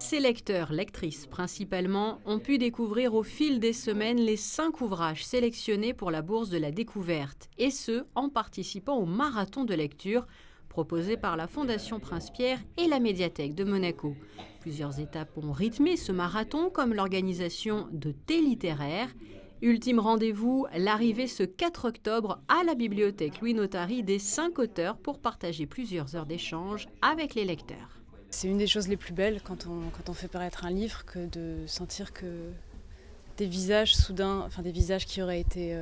Ces lecteurs, lectrices principalement, ont pu découvrir au fil des semaines les 5 ouvrages sélectionnés pour la Bourse de la Découverte, et ce, en participant au marathon de lecture proposé par la Fondation Prince-Pierre et la Médiathèque de Monaco. Plusieurs étapes ont rythmé ce marathon, comme l'organisation de thés littéraires. Ultime rendez-vous, l'arrivée ce 4 octobre à la bibliothèque Louis Notary des 5 auteurs pour partager plusieurs heures d'échange avec les lecteurs. C'est une des choses les plus belles quand on fait paraître un livre, que de sentir que des visages soudain, enfin des visages qui auraient été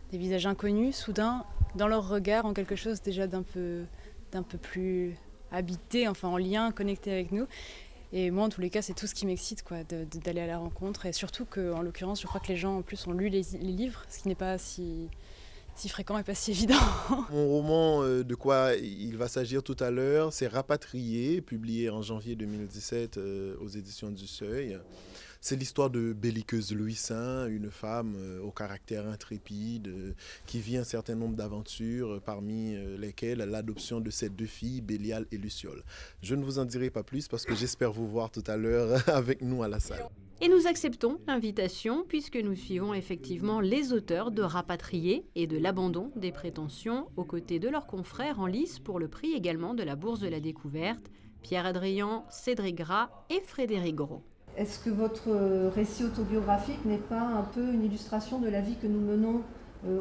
des visages inconnus, soudain, dans leur regard, ont quelque chose déjà d'un peu plus habité, enfin en lien, connecté avec nous. Et moi, en tous les cas, c'est tout ce qui m'excite, quoi, d'aller à la rencontre. Et surtout qu'en l'occurrence, je crois que les gens, en plus, ont lu les livres, ce qui n'est pas si fréquent et pas si évident. Mon roman, de quoi il va s'agir tout à l'heure, c'est Rapatrié, publié en janvier 2017 aux éditions du Seuil. C'est l'histoire de Belliqueuse Louisin, une femme au caractère intrépide qui vit un certain nombre d'aventures, parmi lesquelles l'adoption de ses 2 filles, Bélial et Luciole. Je ne vous en dirai pas plus parce que j'espère vous voir tout à l'heure avec nous à la salle. Et nous acceptons l'invitation puisque nous suivons effectivement les auteurs de Rapatriés et de l'abandon des prétentions aux côtés de leurs confrères en lice pour le prix également de la Bourse de la Découverte, Pierre Adrian, Cédric Gras et Frédéric Gros. Est-ce que votre récit autobiographique n'est pas un peu une illustration de la vie que nous menons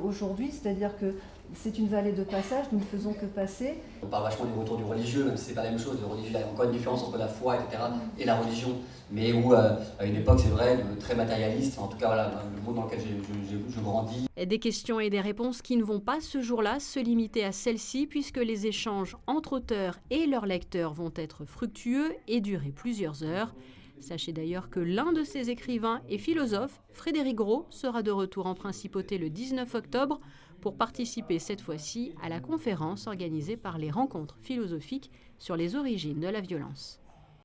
aujourd'hui, c'est-à-dire que c'est une vallée de passage, nous ne faisons que passer. On parle vachement du retour du religieux, même si c'est pas la même chose. Le religieux, il y a encore une différence entre la foi, etc., et la religion, mais où à une époque, c'est vrai, très matérialiste, en tout cas voilà, le monde dans lequel je grandis. Des questions et des réponses qui ne vont pas ce jour-là se limiter à celles-ci, puisque les échanges entre auteurs et leurs lecteurs vont être fructueux et durer plusieurs heures. Sachez d'ailleurs que l'un de ces écrivains et philosophes, Frédéric Gros, sera de retour en principauté le 19 octobre pour participer cette fois-ci à la conférence organisée par les Rencontres philosophiques sur les origines de la violence.